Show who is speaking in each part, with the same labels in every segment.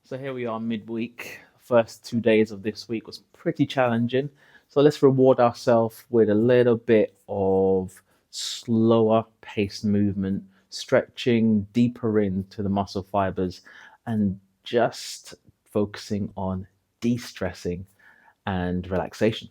Speaker 1: So here we are midweek. First 2 days of this week was pretty challenging. So let's reward ourselves with a little bit of slower paced movement, stretching deeper into the muscle fibers, and just focusing on de stressing and relaxation.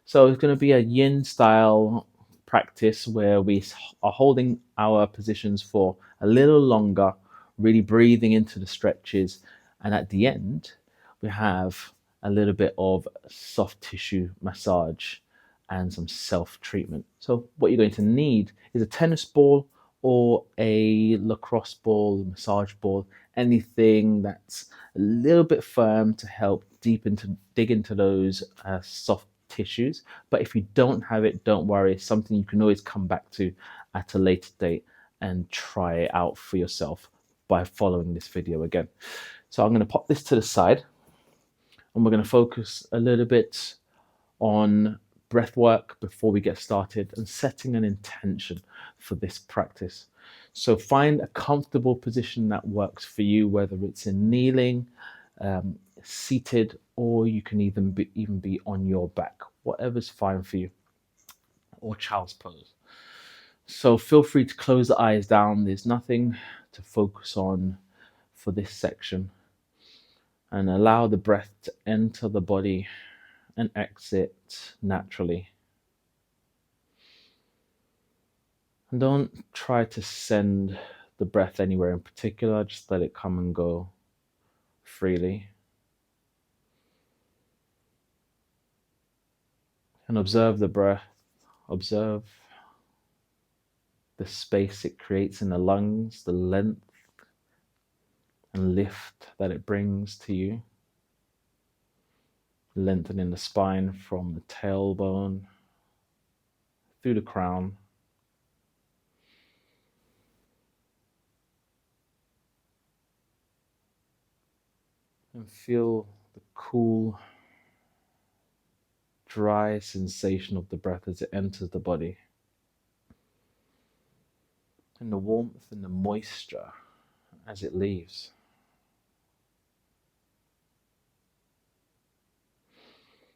Speaker 1: So it's going to be a yin style practice where we are holding our positions for a little longer, really breathing into the stretches. And at the end, we have a little bit of soft tissue massage and some self treatment. So, what you're going to need is a tennis ball or a lacrosse ball, massage ball, anything that's a little bit firm to help dig into those soft tissues. But if you don't have it, don't worry. It's something you can always come back to at a later date and try it out for yourself by following this video again. So I'm going to pop this to the side and we're going to focus a little bit on breath work before we get started and setting an intention for this practice. So find a comfortable position that works for you, whether it's in kneeling, seated, or you can even be on your back, whatever's fine for you, or child's pose. So feel free to close the eyes down. There's nothing to focus on for this section, and allow the breath to enter the body and exit naturally. And don't try to send the breath anywhere in particular, just let it come and go freely. And observe the breath, observe the space it creates in the lungs, the length and lift that it brings to you. Lengthening the spine from the tailbone through the crown. And feel the cool, dry sensation of the breath as it enters the body. And the warmth and the moisture as it leaves.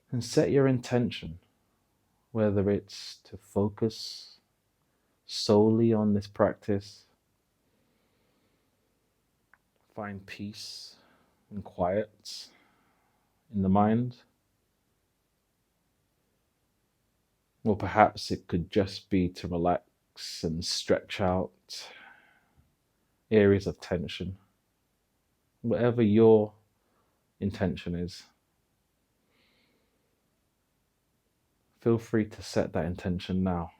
Speaker 1: And set your intention, whether it's to focus solely on this practice, find peace and quiet in the mind, or perhaps it could just be to relax and stretch out areas of tension, whatever your intention is. Feel free to set that intention now.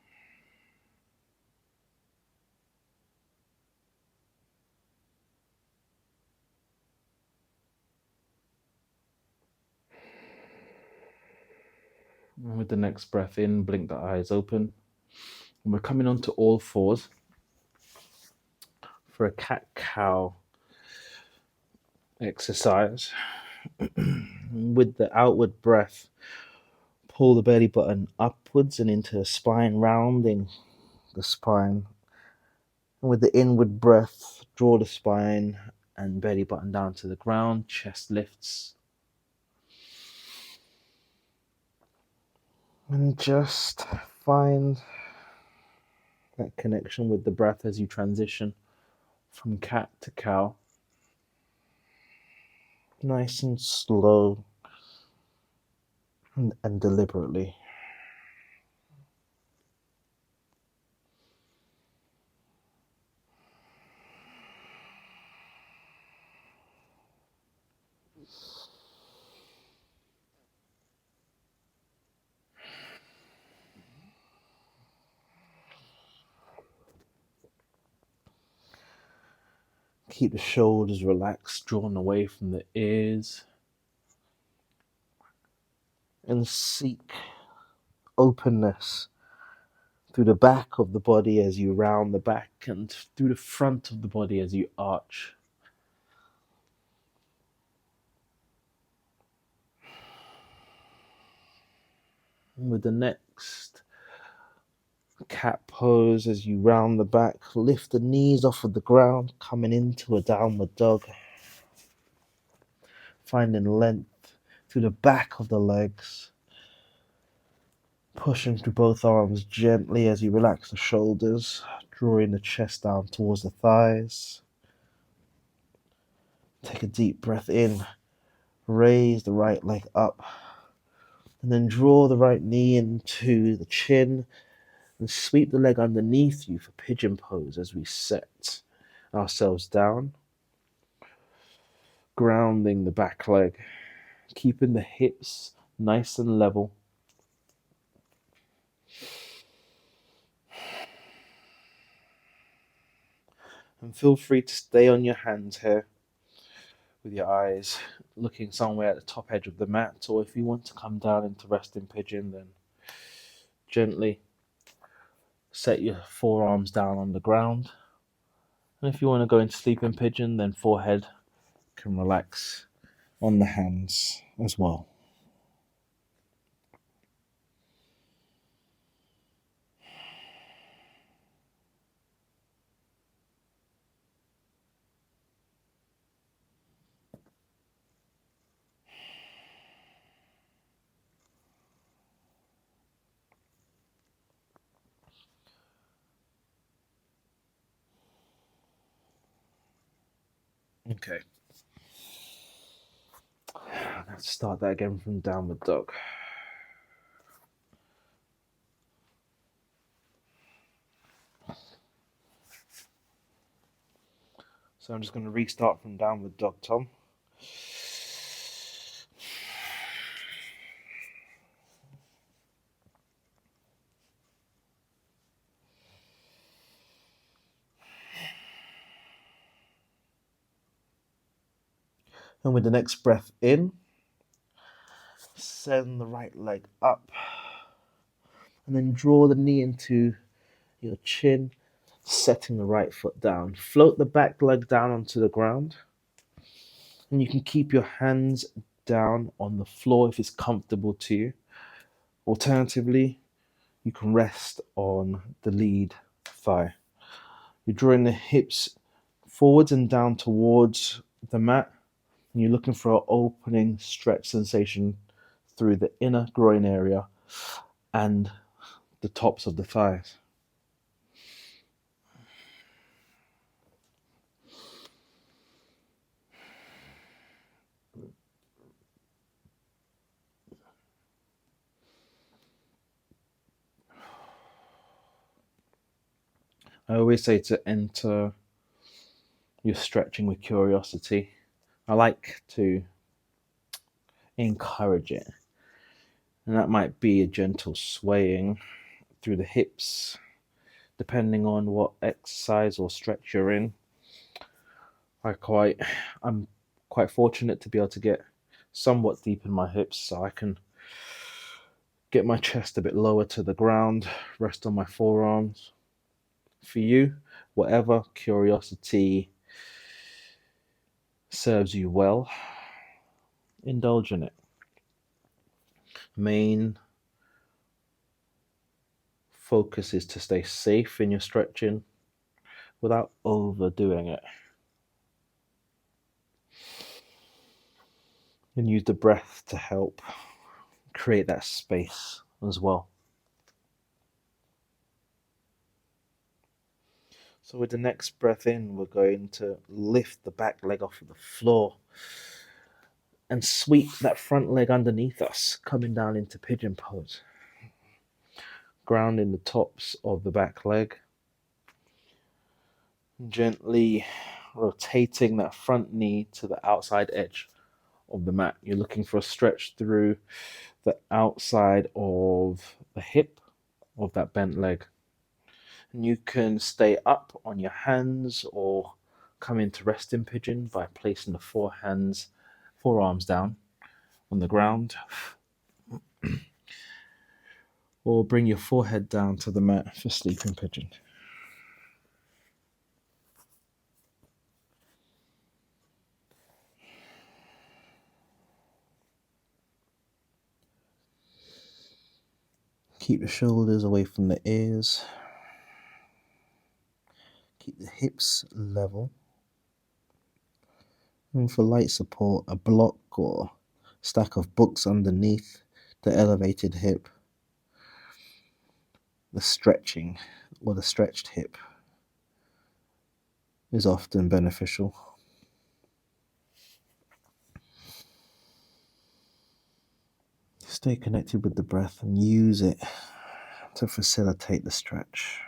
Speaker 1: And with the next breath in, blink the eyes open. And we're coming onto all fours for a cat-cow exercise. With the outward breath, pull the belly button upwards and into the spine, rounding the spine. And with the inward breath, draw the spine and belly button down to the ground, chest lifts. And just find that connection with the breath as you transition from cat to cow. Nice and slow and deliberately. Keep the shoulders relaxed, drawn away from the ears. And seek openness through the back of the body as you round the back, and through the front of the body as you arch. And with the next cat pose, as you round the back, lift the knees off of the ground, coming into a downward dog.
Speaker 2: finding length through the back of the legs, pushing through both arms gently as you relax the shoulders, drawing the chest down towards the thighs. Take a deep breath in, raise the right leg up, and then draw the right knee into the chin and sweep the leg underneath you for pigeon pose as we set ourselves down, grounding the back leg, keeping the hips nice and level. And feel free to stay on your hands here with your eyes looking somewhere at the top edge of the mat, or if you want to come down into resting pigeon, then gently set your forearms down on the ground. And if you want to go into sleeping pigeon, then forehead can relax on the hands as well. Okay. Let's start that again from downward dog. So I'm just going to restart from downward dog, Tom. And with the next breath in, send the right leg up. And then draw the knee into your chin, setting the right foot down. Float the back leg down onto the ground. And you can keep your hands down on the floor if it's comfortable to you. Alternatively, you can rest on the lead thigh. You're drawing the hips forwards and down towards the mat. And you're looking for an opening stretch sensation through the inner groin area and the tops of the thighs. I always say to enter your stretching with curiosity. I like to encourage it. And that might be a gentle swaying through the hips, depending on what exercise or stretch you're in. I'm quite fortunate to be able to get somewhat deep in my hips, so I can get my chest a bit lower to the ground, rest on my forearms. For you, whatever curiosity serves you well, indulge in it. Main focus is to stay safe in your stretching without overdoing it. And use the breath to help create that space as well. So with the next breath in, we're going to lift the back leg off of the floor and sweep that front leg underneath us, coming down into pigeon pose. Grounding the tops of the back leg. Gently rotating that front knee to the outside edge of the mat. You're looking for a stretch through the outside of the hip of that bent leg. And you can stay up on your hands or come into resting pigeon by placing the forearms down on the ground. Or bring your forehead down to the mat for sleeping pigeon. Keep the shoulders away from the ears. Keep the hips level. And for light support, a block or stack of books underneath the elevated hip, the stretching or the stretched hip is often beneficial. Stay connected with the breath and use it to facilitate the stretch.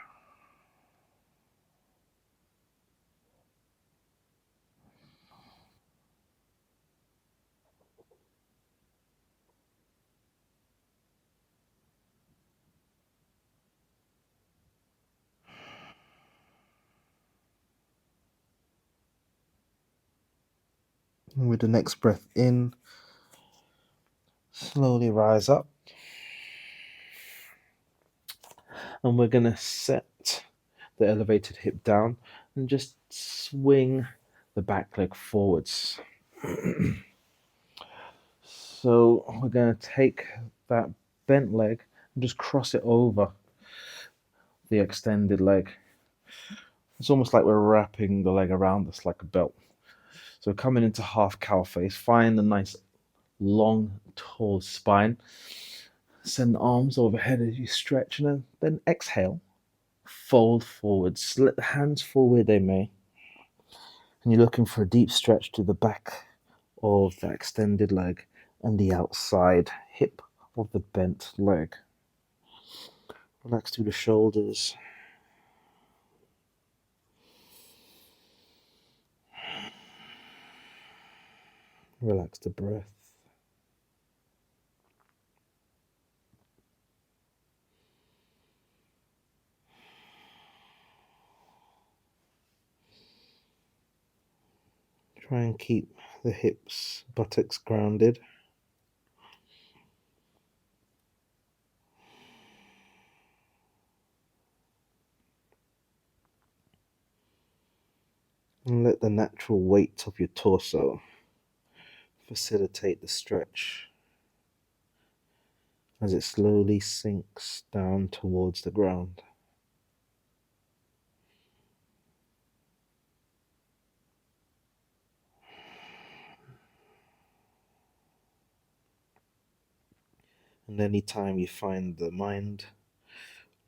Speaker 2: And with the next breath in, slowly rise up. And we're going to set the elevated hip down and just swing the back leg forwards. So we're going to take that bent leg and just cross it over the extended leg. It's almost like we're wrapping the leg around us like a belt. So coming into half cow face, find a nice long, tall spine. Send the arms overhead as you stretch, and then exhale. Fold forwards. Let the hands fall where they may. And you're looking for a deep stretch to the back of the extended leg and the outside hip of the bent leg. Relax through the shoulders. Relax the breath. Try and keep the hips, buttocks grounded. And let the natural weight of your torso facilitate the stretch as it slowly sinks down towards the ground. And anytime you find the mind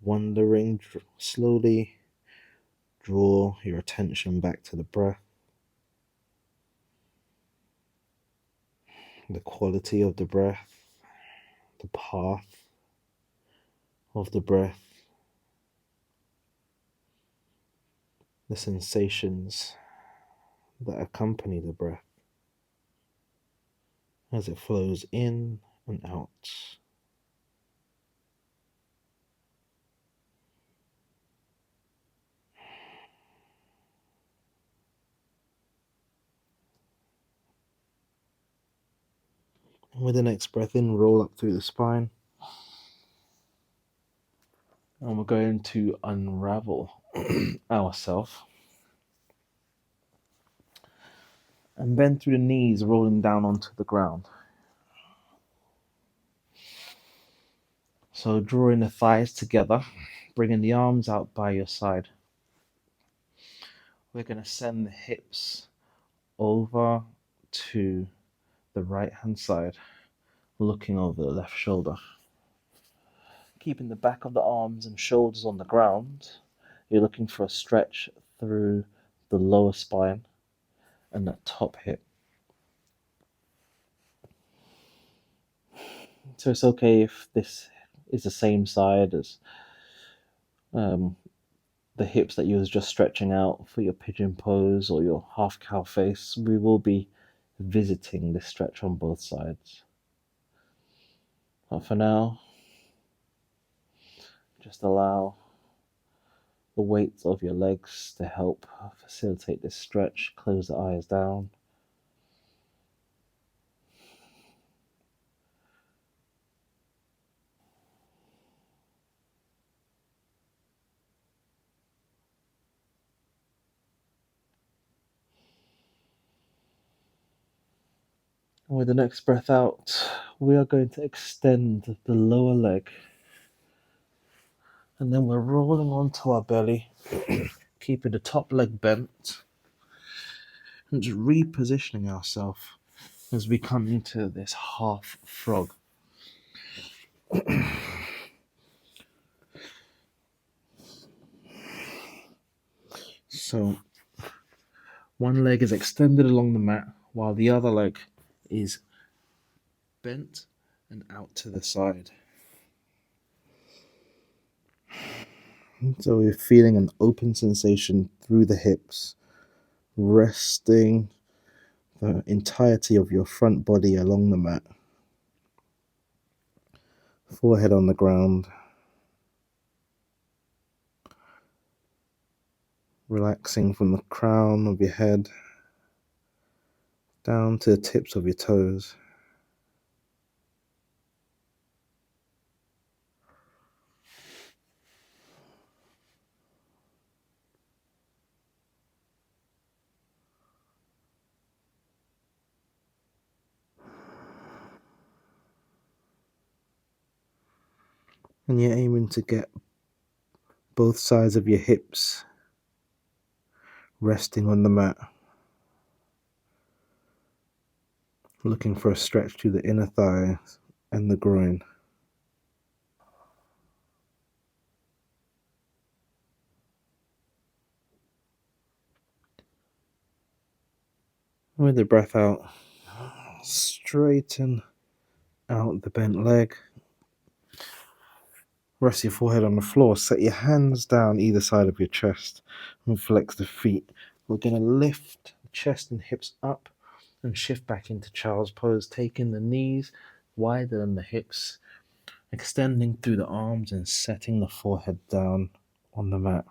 Speaker 2: wandering, slowly draw your attention back to the breath, the quality of the breath, the path of the breath, the sensations that accompany the breath as it flows in and out. And with the next breath in, roll up through the spine. And we're going to unravel ourselves. And bend through the knees, rolling down onto the ground. So drawing the thighs together, bringing the arms out by your side. We're going to send the hips over to the right hand side, looking over the left shoulder. Keeping the back of the arms and shoulders on the ground, you're looking for a stretch through the lower spine and that top hip. So it's okay if this is the same side as the hips that you was just stretching out for your pigeon pose or your half cow face. We will be visiting this stretch on both sides. But for now, just allow the weight of your legs to help facilitate this stretch. Close the eyes down. And with the next breath out, we are going to extend the lower leg. And then we're rolling onto our belly, keeping the top leg bent. and just repositioning ourselves as we come into this half frog. So one leg is extended along the mat while the other leg is bent and out to the side. So we're feeling an open sensation through the hips, resting the entirety of your front body along the mat. Forehead on the ground. Relaxing from the crown of your head down to the tips of your toes. And you're aiming to get both sides of your hips resting on the mat. Looking for a stretch to the inner thighs and the groin. With the breath out, straighten out the bent leg. Rest your forehead on the floor. Set your hands down either side of your chest and flex the feet. We're going to lift the chest and hips up and shift back into child's pose, taking the knees wider than the hips, extending through the arms and setting the forehead down on the mat.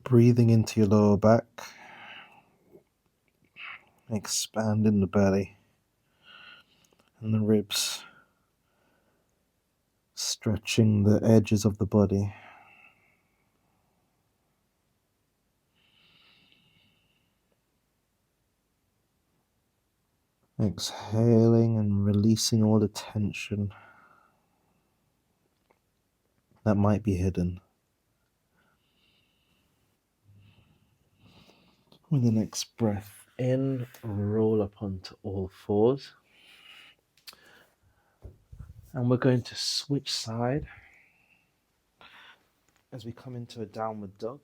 Speaker 2: Breathing into your lower back, expanding the belly and the ribs, stretching the edges of the body. Exhaling and releasing all the tension that might be hidden. With the next breath in, roll up onto all fours. And we're going to switch side as we come into a downward dog.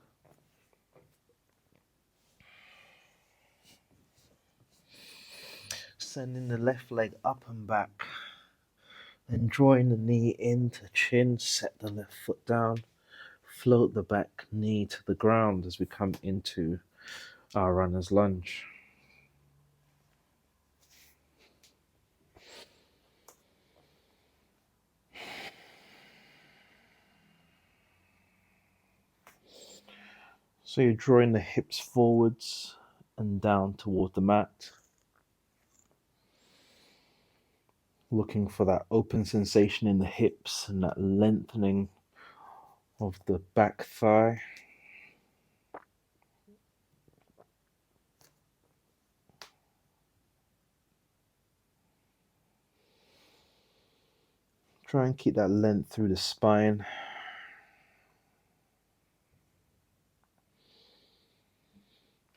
Speaker 2: Sending the left leg up and back. Then drawing the knee into chin, set the left foot down. Float the back knee to the ground as we come into our runner's lunge. So you're drawing the hips forwards and down toward the mat. Looking for that open sensation in the hips and that lengthening of the back thigh. Try and keep that length through the spine.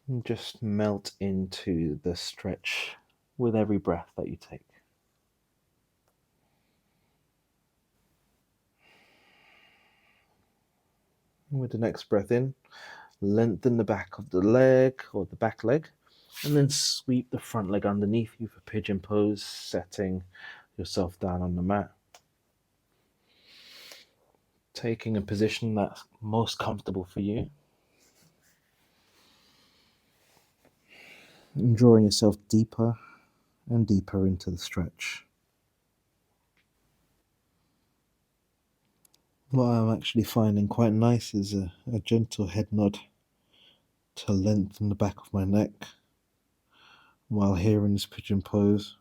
Speaker 2: And just melt into the stretch with every breath that you take. And with the next breath in, lengthen the back of the leg or the back leg, and then sweep the front leg underneath you for pigeon pose, setting yourself down on the mat. Taking a position that's most comfortable for you. And drawing yourself deeper and deeper into the stretch. What I'm actually finding quite nice is a gentle head nod to lengthen the back of my neck while here in this pigeon pose.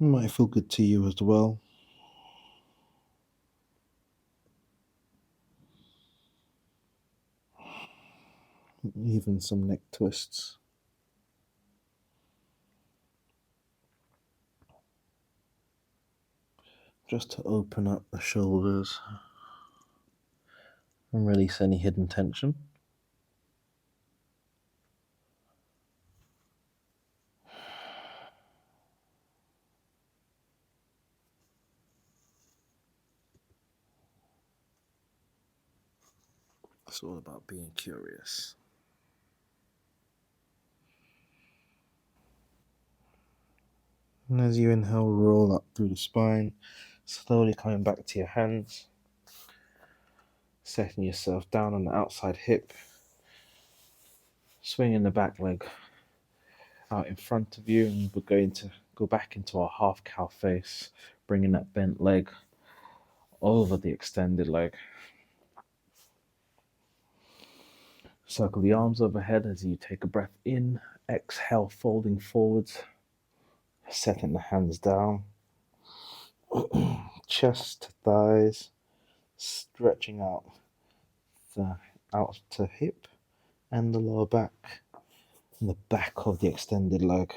Speaker 2: It might feel good to you as well. even some neck twists. Just to open up the shoulders and release any hidden tension. It's all about being curious. And as you inhale, roll up through the spine, slowly coming back to your hands, setting yourself down on the outside hip, swinging the back leg out in front of you, and we're going to go back into our half cow face, bringing that bent leg over the extended leg. Circle the arms overhead as you take a breath in, exhale, folding forwards, setting the hands down, chest to thighs, stretching out the outer hip and the lower back, and the back of the extended leg.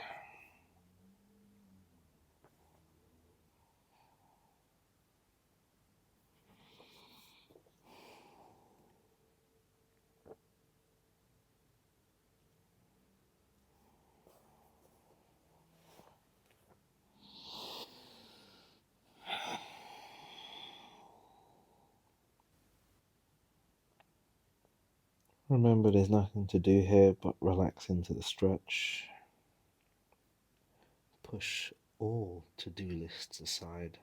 Speaker 2: Remember, there's nothing to do here but relax into the stretch. Push all to-do lists aside.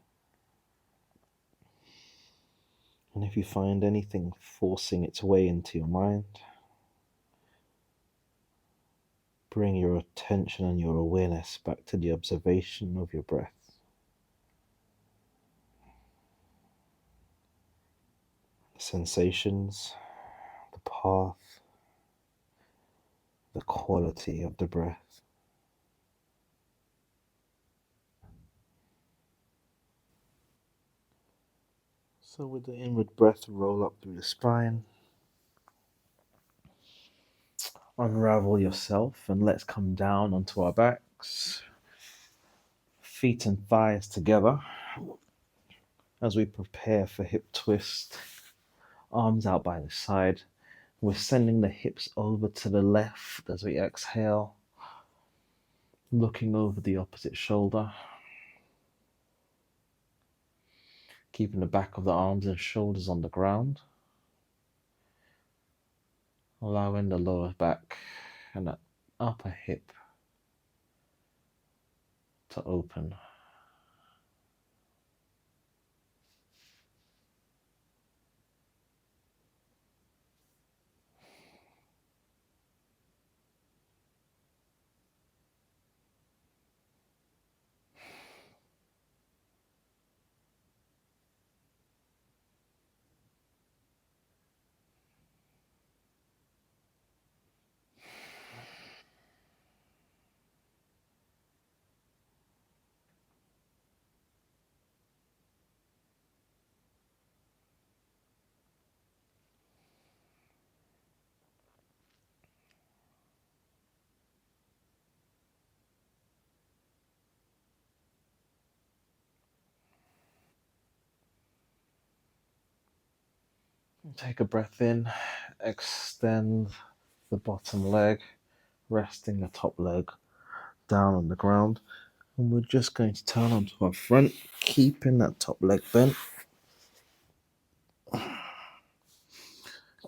Speaker 2: And if you find anything forcing its way into your mind, bring your attention and your awareness back to the observation of your breath. The sensations, the path, the quality of the breath. So with the inward breath, roll up through the spine. Unravel yourself and let's come down onto our backs. Feet and thighs together as we prepare for hip twist. Arms out by the side. We're sending the hips over to the left as we exhale. Looking over the opposite shoulder. Keeping the back of the arms and shoulders on the ground. Allowing the lower back and the upper hip to open. Take a breath in, extend the bottom leg, resting the top leg down on the ground. And we're just going to turn onto our front, keeping that top leg bent.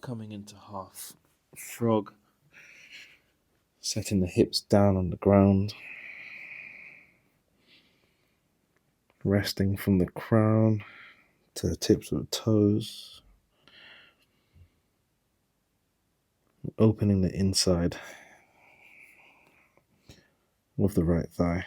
Speaker 2: Coming into half frog, setting the hips down on the ground. Resting from the crown to the tips of the toes. Opening the inside of the right thigh.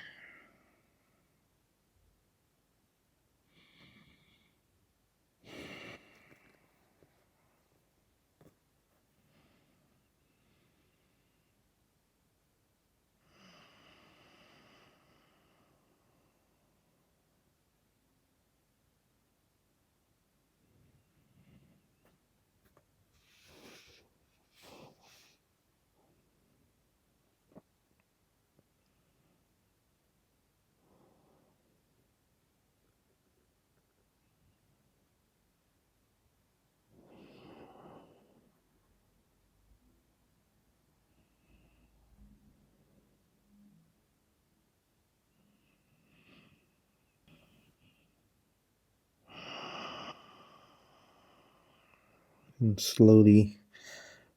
Speaker 2: And slowly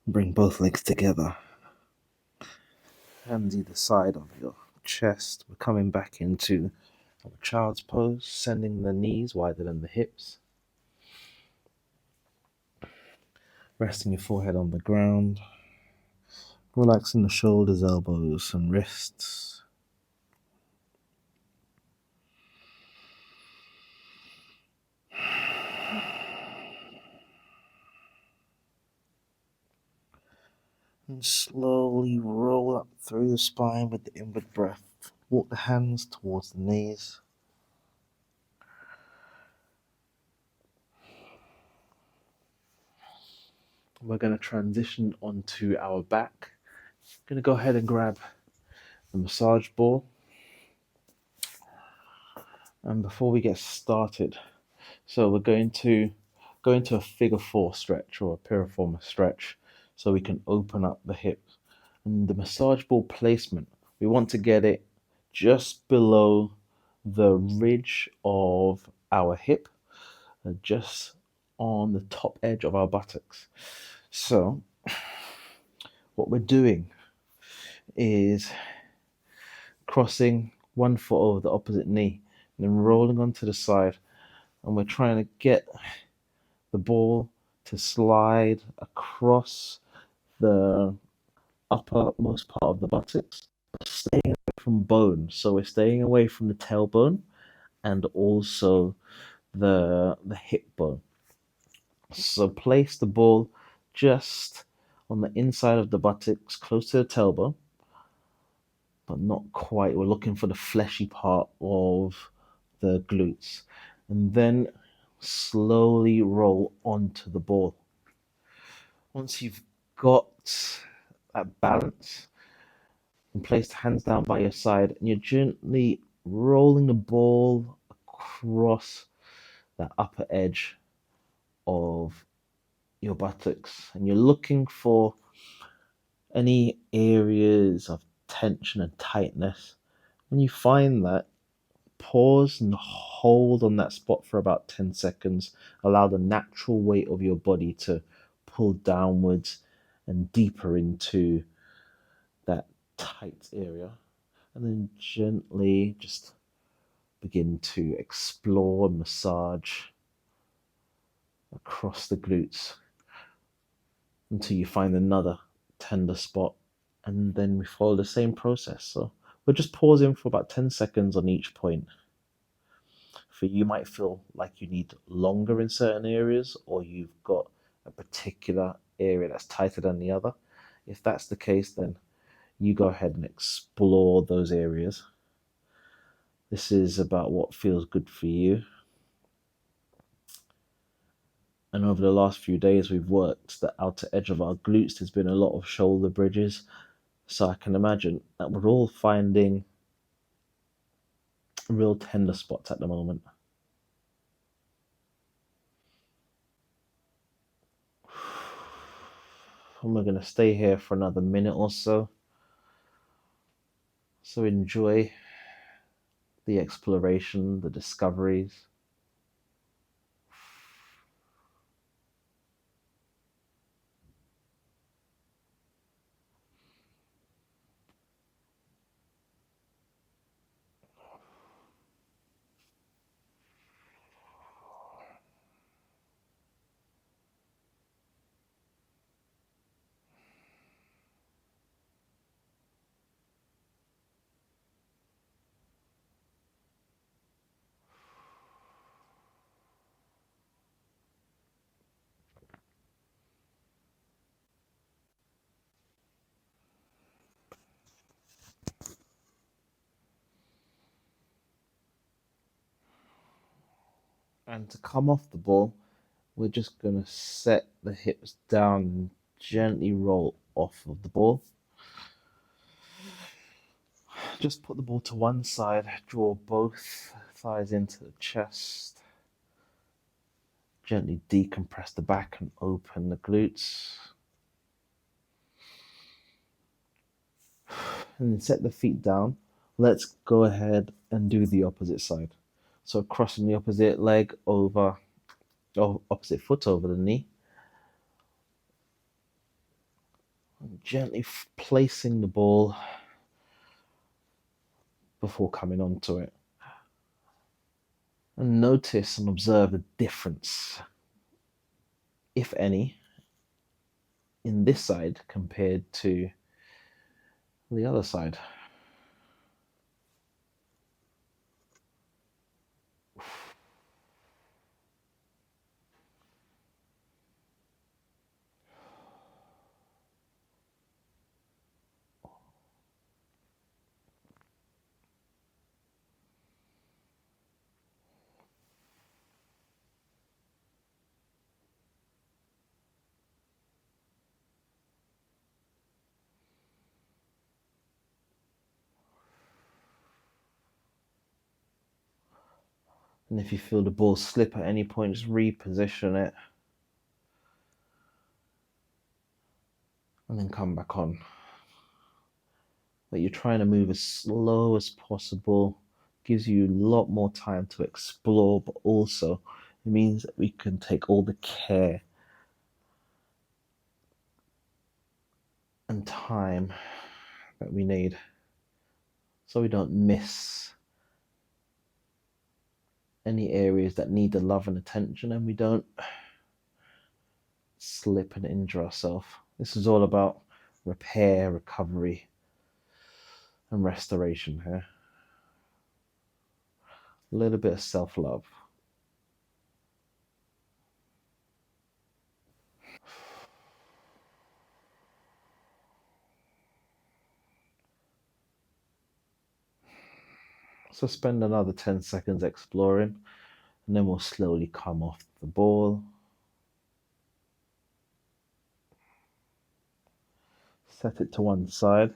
Speaker 2: bring both legs together. Hands either side of your chest. We're coming back into our child's pose, sending the knees wider than the hips. Resting your forehead on the ground. Relaxing the shoulders, elbows, and wrists. And slowly roll up through the spine with the inward breath. Walk the hands towards the knees. We're going to transition onto our back. Going to go ahead and grab the massage ball. And before we get started, so we're going to go into a figure four stretch or a piriformis stretch so we can open up the hips. And the massage ball placement, we want to get it just below the ridge of our hip, just on the top edge of our buttocks. So what we're doing is crossing one foot over the opposite knee and then rolling onto the side, and we're trying to get the ball to slide across the uppermost part of the buttocks, staying away from bone. So we're staying away from the tailbone and also the hip bone. So place the ball just on the inside of the buttocks, close to the tailbone, but not quite. We're looking for the fleshy part of the glutes. And then slowly roll onto the ball. Once you've got that balance, and place the hands down by your side, and you're gently rolling the ball across the upper edge of your buttocks, and you're looking for any areas of tension and tightness. When you find that, pause and hold on that spot for about 10 seconds. Allow the natural weight of your body to pull downwards and deeper into that tight area. And then gently just begin to explore and massage across the glutes until you find another tender spot. And then we follow the same process. So we're just pausing for about 10 seconds on each point. For you might feel like you need longer in certain areas, or you've got a particular area that's tighter than the other. If that's the case, then you go ahead and explore those areas. This is about what feels good for you. And over the last few days, we've worked the outer edge of our glutes. There's been a lot of shoulder bridges. So I can imagine that we're all finding real tender spots at the moment. And we're going to stay here for another minute or so. So enjoy the exploration, the discoveries. And to come off the ball, we're just going to set the hips down and gently roll off of the ball. Just put the ball to one side, draw both thighs into the chest. Gently decompress the back and open the glutes. And then set the feet down. Let's go ahead and do the opposite side. So crossing the opposite leg over, or opposite foot over the knee. gently placing the ball before coming onto it. And notice and observe the difference, if any, in this side compared to the other side. And if you feel the ball slip at any point, just reposition it and then come back on. That you're trying to move as slow as possible, gives you a lot more time to explore, but also it means that we can take all the care and time that we need so we don't miss any areas that need the love and attention, and we don't slip and injure ourselves. This is all about repair, recovery, and restoration here. A little bit of self-love. So spend another 10 seconds exploring, and then we'll slowly come off the ball. Set it to one side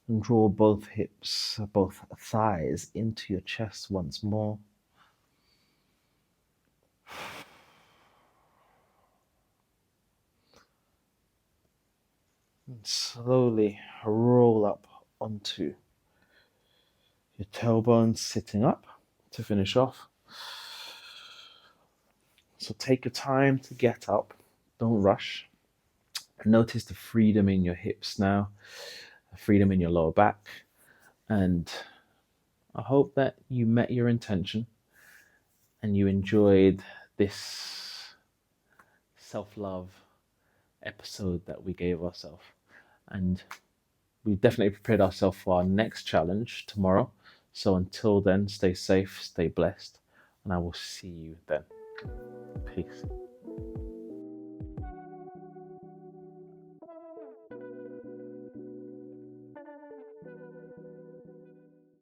Speaker 2: and draw both hips, both thighs into your chest once more. And slowly roll up onto your tailbone, sitting up to finish off. So take your time to get up. Don't rush. Notice the freedom in your hips now, the freedom in your lower back. And I hope that you met your intention and you enjoyed this self-love episode that we gave ourselves. And we definitely prepared ourselves for our next challenge tomorrow. So until then, stay safe, stay blessed, and I will see you then. Peace.